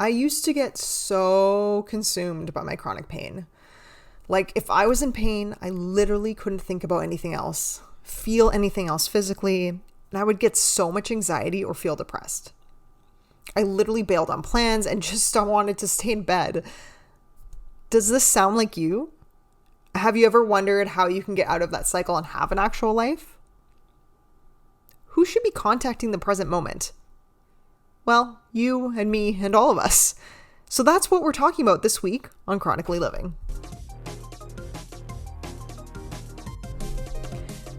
I used to get so consumed by my chronic pain. Like if I was in pain, I literally couldn't think about anything else, feel anything else physically, and I would get so much anxiety or feel depressed. I literally bailed on plans and just wanted to stay in bed. Does this sound like you? Have you ever wondered how you can get out of that cycle and have an actual life? Who should be contacting the present moment? Well, you and me and all of us. So that's what we're talking about this week on Chronically Living.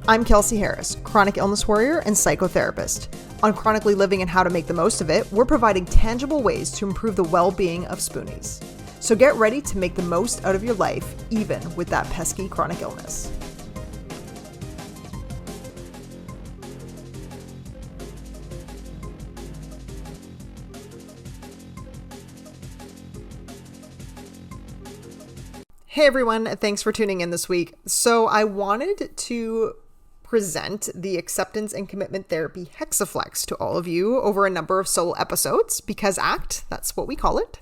I'm Kelsey Harris, chronic illness warrior and psychotherapist. On Chronically Living and How to Make the Most of It, we're providing tangible ways to improve the well-being of Spoonies. So get ready to make the most out of your life, even with that pesky chronic illness. Hey everyone, thanks for tuning in this week. So I wanted to present the acceptance and commitment therapy Hexaflex to all of you over a number of solo episodes because ACT, that's what we call it,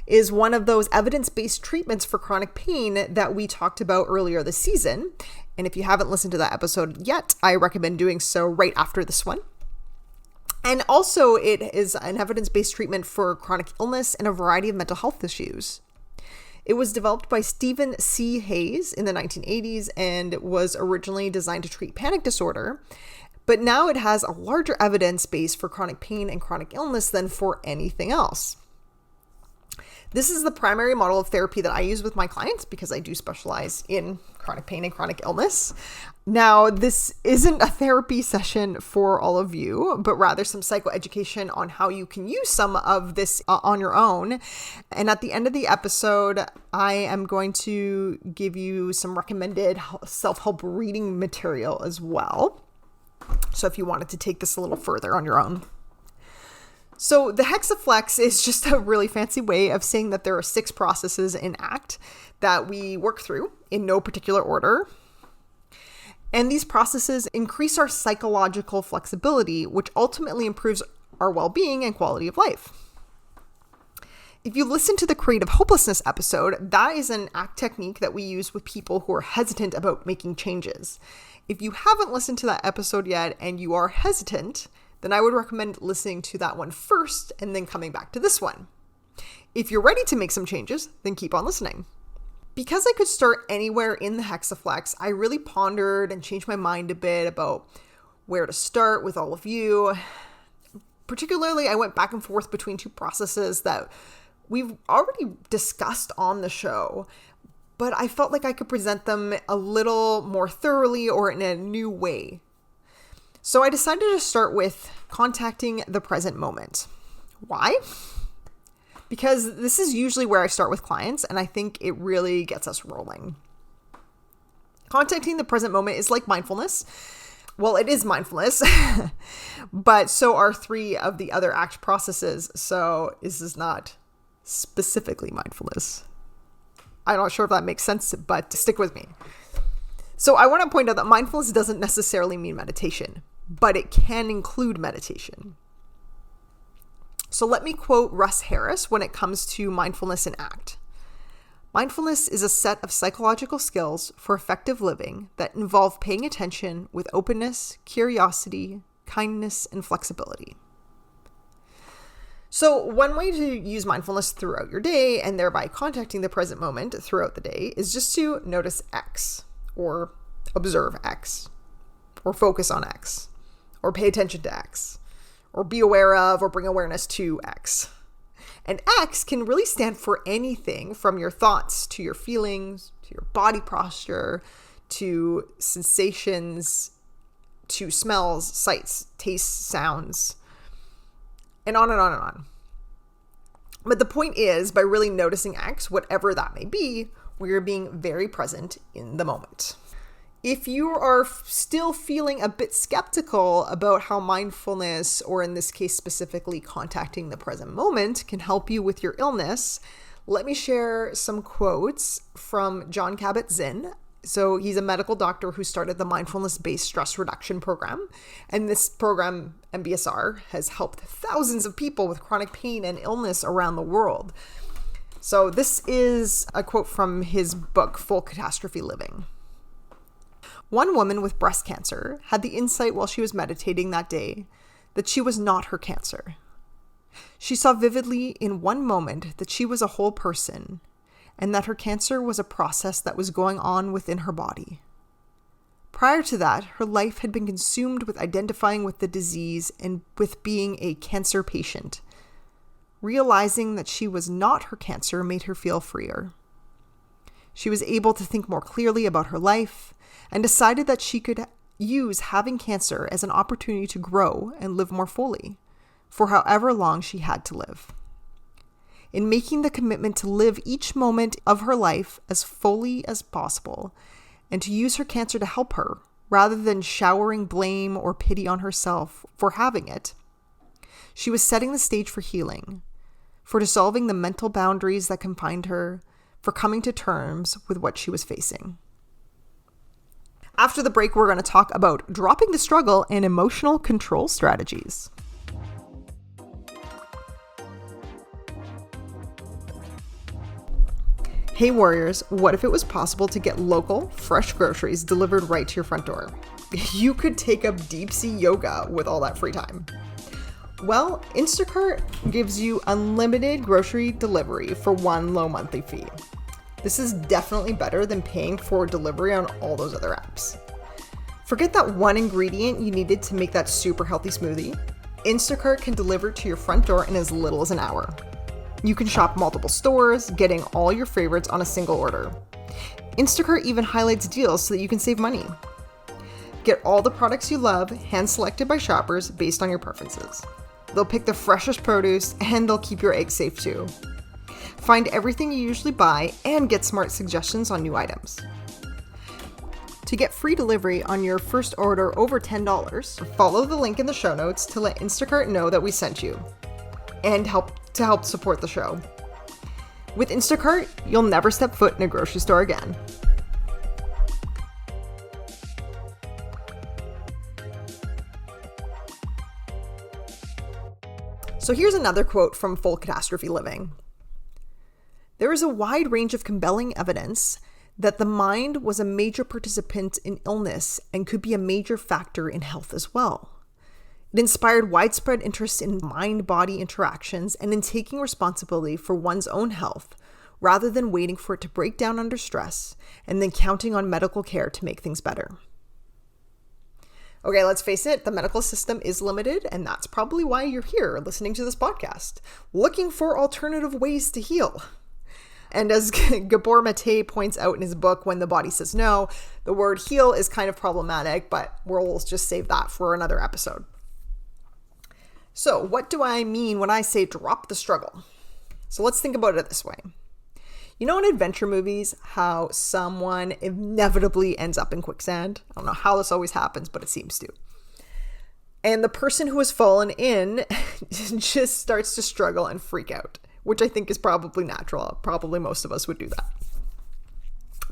is one of those evidence-based treatments for chronic pain that we talked about earlier this season. And if you haven't listened to that episode yet, I recommend doing so right after this one. And also it is an evidence-based treatment for chronic illness and a variety of mental health issues. It was developed by Stephen C. Hayes in the 1980s and was originally designed to treat panic disorder, but now it has a larger evidence base for chronic pain and chronic illness than for anything else. This is the primary model of therapy that I use with my clients because I do specialize in chronic pain and chronic illness. Now, this isn't a therapy session for all of you, but rather some psychoeducation on how you can use some of this on your own. And at the end of the episode, I am going to give you some recommended self-help reading material as well. So if you wanted to take this a little further on your own. So the Hexaflex is just a really fancy way of saying that there are 6 processes in ACT that we work through in no particular order. And these processes increase our psychological flexibility, which ultimately improves our well-being and quality of life. If you listen to the creative hopelessness episode, that is an ACT technique that we use with people who are hesitant about making changes. If you haven't listened to that episode yet and you are hesitant, then I would recommend listening to that one first and then coming back to this one. If you're ready to make some changes, then keep on listening. Because I could start anywhere in the Hexaflex, I really pondered and changed my mind a bit about where to start with all of you. Particularly, I went back and forth between 2 processes that we've already discussed on the show, but I felt like I could present them a little more thoroughly or in a new way. So I decided to start with contacting the present moment. Why? Because this is usually where I start with clients, and I think it really gets us rolling. Contacting the present moment is like mindfulness. Well, it is mindfulness, but so are 3 of the other ACT processes. So this is not specifically mindfulness. I'm not sure if that makes sense, but stick with me. So I want to point out that mindfulness doesn't necessarily mean meditation, but it can include meditation. So let me quote Russ Harris when it comes to mindfulness and ACT. Mindfulness is a set of psychological skills for effective living that involve paying attention with openness, curiosity, kindness, and flexibility. So one way to use mindfulness throughout your day and thereby contacting the present moment throughout the day is just to notice X, or observe X, or focus on X, or pay attention to X, or be aware of or bring awareness to X. And X can really stand for anything from your thoughts to your feelings, to your body posture, to sensations, to smells, sights, tastes, sounds, and on and on and on. But the point is, by really noticing X, whatever that may be, we're being very present in the moment. If you are still feeling a bit skeptical about how mindfulness, or in this case specifically contacting the present moment, can help you with your illness, let me share some quotes from Jon Kabat-Zinn, So he's a medical doctor who started the mindfulness-based stress reduction program. And this program, MBSR, has helped thousands of people with chronic pain and illness around the world. So this is a quote from his book, Full Catastrophe Living. One woman with breast cancer had the insight while she was meditating that day that she was not her cancer. She saw vividly in one moment that she was a whole person and that her cancer was a process that was going on within her body. Prior to that, her life had been consumed with identifying with the disease and with being a cancer patient. Realizing that she was not her cancer made her feel freer. She was able to think more clearly about her life and decided that she could use having cancer as an opportunity to grow and live more fully, for however long she had to live. In making the commitment to live each moment of her life as fully as possible and to use her cancer to help her, rather than showering blame or pity on herself for having it, she was setting the stage for healing, for dissolving the mental boundaries that confined her, for coming to terms with what she was facing. After the break, we're going to talk about dropping the struggle and emotional control strategies. Hey warriors, what if it was possible to get local, fresh groceries delivered right to your front door? You could take up deep sea yoga with all that free time. Well, Instacart gives you unlimited grocery delivery for one low monthly fee. This is definitely better than paying for delivery on all those other apps. Forget that one ingredient you needed to make that super healthy smoothie. Instacart can deliver to your front door in as little as an hour. You can shop multiple stores, getting all your favorites on a single order. Instacart even highlights deals so that you can save money. Get all the products you love, hand-selected by shoppers based on your preferences. They'll pick the freshest produce, and they'll keep your eggs safe too. Find everything you usually buy and get smart suggestions on new items. To get free delivery on your first order over $10, follow the link in the show notes to let Instacart know that we sent you and help support the show. With Instacart, you'll never step foot in a grocery store again. So here's another quote from Full Catastrophe Living. There is a wide range of compelling evidence that the mind was a major participant in illness and could be a major factor in health as well. It inspired widespread interest in mind-body interactions and in taking responsibility for one's own health, rather than waiting for it to break down under stress and then counting on medical care to make things better. Okay, let's face it, the medical system is limited, and that's probably why you're here listening to this podcast, looking for alternative ways to heal. And as Gabor Mate points out in his book, When the Body Says No, the word heal is kind of problematic, but we'll just save that for another episode. So what do I mean when I say drop the struggle? So let's think about it this way. You know in adventure movies how someone inevitably ends up in quicksand? I don't know how this always happens, but it seems to. And the person who has fallen in just starts to struggle and freak out, which I think is probably natural. Probably most of us would do that.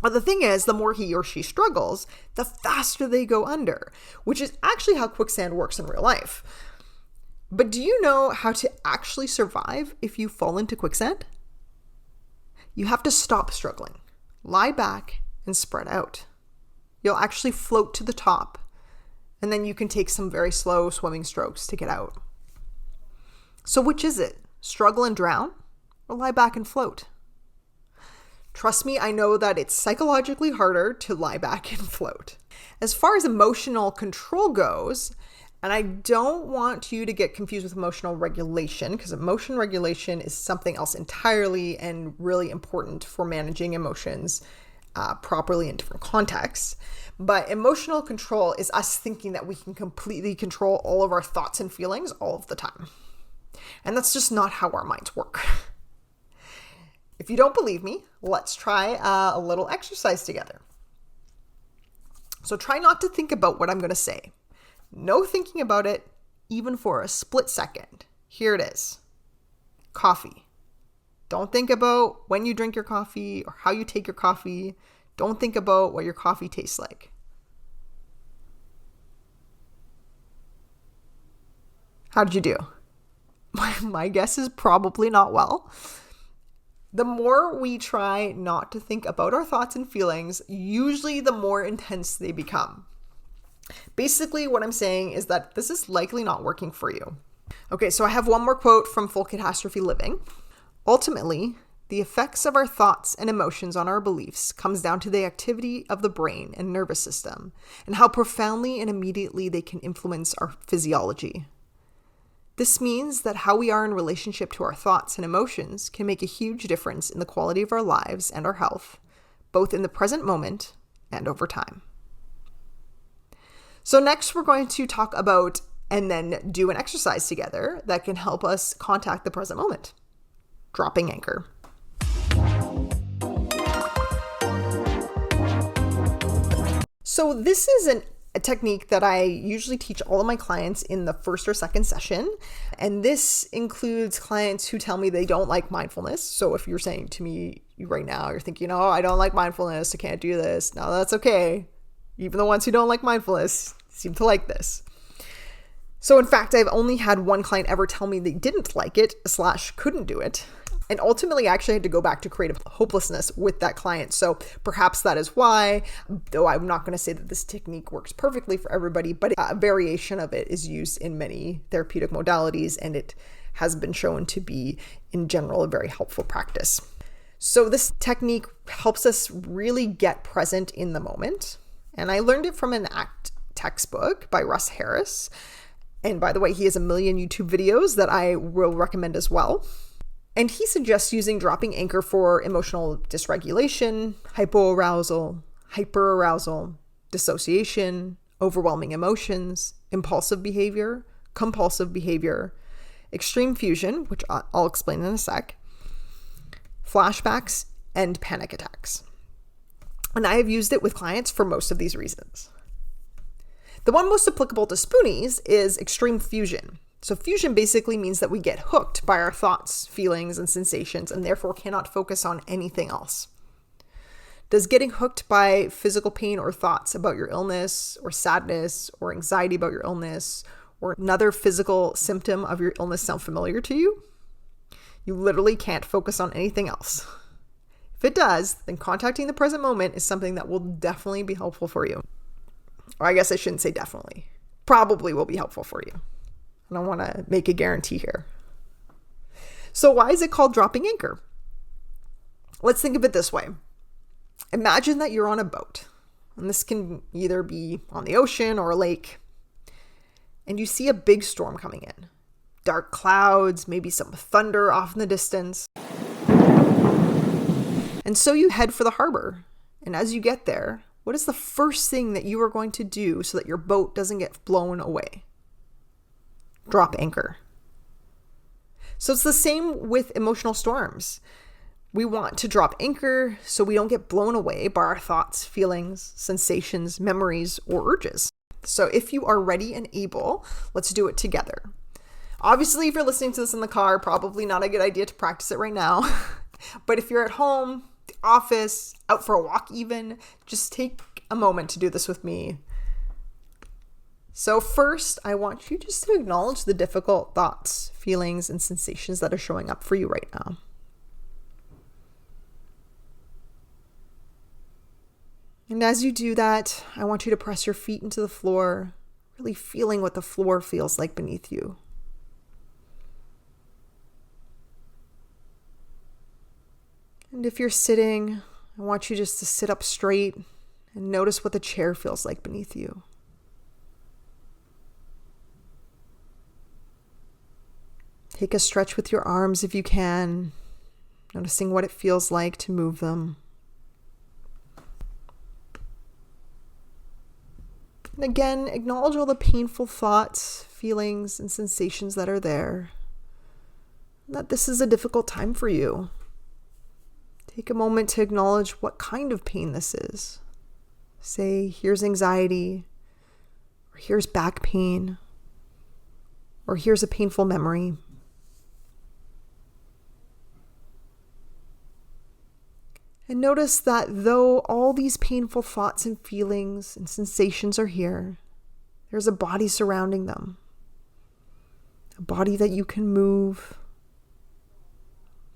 But the thing is, the more he or she struggles, the faster they go under, which is actually how quicksand works in real life. But do you know how to actually survive if you fall into quicksand? You have to stop struggling, lie back, and spread out. You'll actually float to the top, and then you can take some very slow swimming strokes to get out. So which is it? Struggle and drown, or lie back and float? Trust me, I know that it's psychologically harder to lie back and float. As far as emotional control goes, and I don't want you to get confused with emotional regulation, because emotion regulation is something else entirely and really important for managing emotions properly in different contexts. But emotional control is us thinking that we can completely control all of our thoughts and feelings all of the time. And that's just not how our minds work. If you don't believe me, let's try a little exercise together. So try not to think about what I'm going to say. No thinking about it, even for a split second. Here it is. Coffee. Don't think about when you drink your coffee or how you take your coffee. Don't think about what your coffee tastes like. How did you do? My guess is probably not well. The more we try not to think about our thoughts and feelings, usually the more intense they become. Basically, what I'm saying is that this is likely not working for you. Okay, so I have one more quote from Full Catastrophe Living. Ultimately, the effects of our thoughts and emotions on our beliefs comes down to the activity of the brain and nervous system and how profoundly and immediately they can influence our physiology. This means that how we are in relationship to our thoughts and emotions can make a huge difference in the quality of our lives and our health, both in the present moment and over time. So next we're going to talk about and then do an exercise together that can help us contact the present moment. Dropping anchor. So this is a technique that I usually teach all of my clients in the first or second session. And this includes clients who tell me they don't like mindfulness. So if you're saying to me right now, you're thinking, oh, I don't like mindfulness, I can't do this. No, that's okay. Even the ones who don't like mindfulness seem to like this. So in fact, I've only had one client ever tell me they didn't like it / couldn't do it. And ultimately, I actually had to go back to creative hopelessness with that client. So perhaps that is why, though I'm not going to say that this technique works perfectly for everybody, but a variation of it is used in many therapeutic modalities, and it has been shown to be, in general, a very helpful practice. So this technique helps us really get present in the moment. And I learned it from an ACT textbook by Russ Harris. And by the way, he has a million YouTube videos that I will recommend as well. And he suggests using dropping anchor for emotional dysregulation, hypoarousal, hyperarousal, dissociation, overwhelming emotions, impulsive behavior, compulsive behavior, extreme fusion, which I'll explain in a sec, flashbacks, and panic attacks. And I have used it with clients for most of these reasons. The one most applicable to spoonies is extreme fusion. So fusion basically means that we get hooked by our thoughts, feelings, and sensations, and therefore cannot focus on anything else. Does getting hooked by physical pain or thoughts about your illness or sadness or anxiety about your illness or another physical symptom of your illness sound familiar to you? You literally can't focus on anything else. If it does, then contacting the present moment is something that will definitely be helpful for you. Or I guess I shouldn't say definitely. Probably will be helpful for you. I don't want to make a guarantee here. So why is it called dropping anchor? Let's think of it this way. Imagine that you're on a boat, and this can either be on the ocean or a lake, and you see a big storm coming in. Dark clouds, maybe some thunder off in the distance. And so you head for the harbor, and as you get there, what is the first thing that you are going to do so that your boat doesn't get blown away? Drop anchor. So it's the same with emotional storms. We want to drop anchor so we don't get blown away by our thoughts, feelings, sensations, memories, or urges. So if you are ready and able, let's do it together. Obviously, if you're listening to this in the car, probably not a good idea to practice it right now. But if you're at home, the office, out for a walk even, just take a moment to do this with me. So first, I want you just to acknowledge the difficult thoughts, feelings, and sensations that are showing up for you right now. And as you do that, I want you to press your feet into the floor, really feeling what the floor feels like beneath you. And if you're sitting, I want you just to sit up straight and notice what the chair feels like beneath you. Take a stretch with your arms if you can, noticing what it feels like to move them. And again, acknowledge all the painful thoughts, feelings, and sensations that are there. That this is a difficult time for you. Take a moment to acknowledge what kind of pain this is. Say, here's anxiety, or here's back pain, or here's a painful memory. And notice that though all these painful thoughts and feelings and sensations are here, there's a body surrounding them. A body that you can move.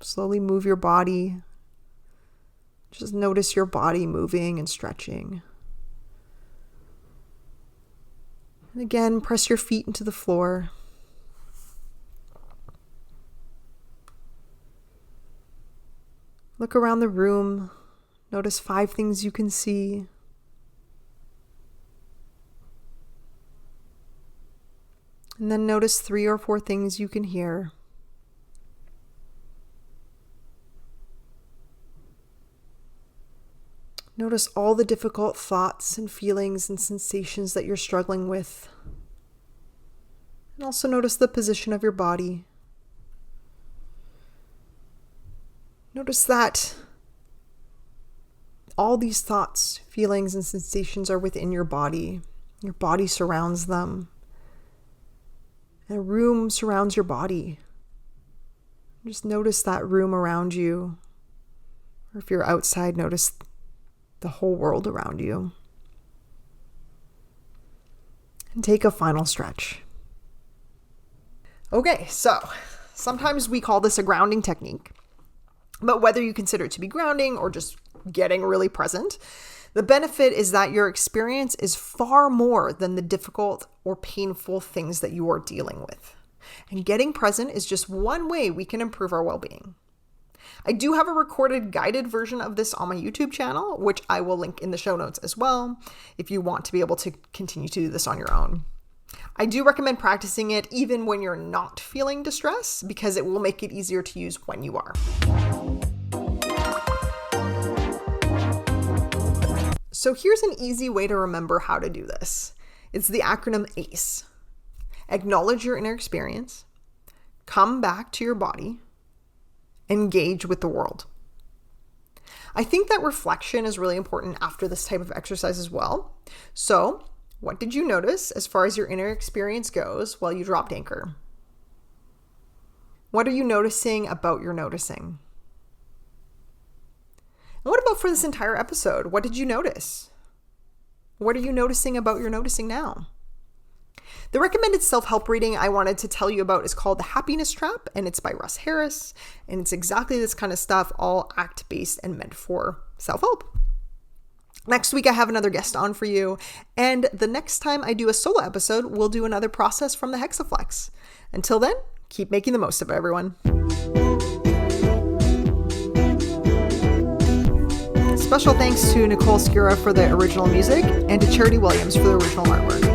Slowly move your body. Just notice your body moving and stretching. And again, press your feet into the floor. Look around the room. Notice 5 things you can see. And then notice 3 or 4 things you can hear. Notice all the difficult thoughts and feelings and sensations that you're struggling with. And also notice the position of your body. Notice that all these thoughts, feelings, and sensations are within your body. Your body surrounds them. And a room surrounds your body. Just notice that room around you. Or if you're outside, notice the whole world around you. And take a final stretch. Okay, so sometimes we call this a grounding technique. But whether you consider it to be grounding or just getting really present, the benefit is that your experience is far more than the difficult or painful things that you are dealing with. And getting present is just one way we can improve our well-being. I do have a recorded guided version of this on my YouTube channel, which I will link in the show notes as well, if you want to be able to continue to do this on your own. I do recommend practicing it even when you're not feeling distress, because it will make it easier to use when you are. So here's an easy way to remember how to do this. It's the acronym ACE. Acknowledge your inner experience, come back to your body, engage with the world. I think that reflection is really important after this type of exercise as well. So, what did you notice as far as your inner experience goes while you dropped anchor? What are you noticing about your noticing? And what about for this entire episode? What did you notice? What are you noticing about your noticing now? The recommended self-help reading I wanted to tell you about is called The Happiness Trap, and it's by Russ Harris. And it's exactly this kind of stuff, all act-based and meant for self-help. Next week, I have another guest on for you. And the next time I do a solo episode, we'll do another process from the Hexaflex. Until then, keep making the most of it, everyone. Special thanks to Nicole Skira for the original music and to Charity Williams for the original artwork.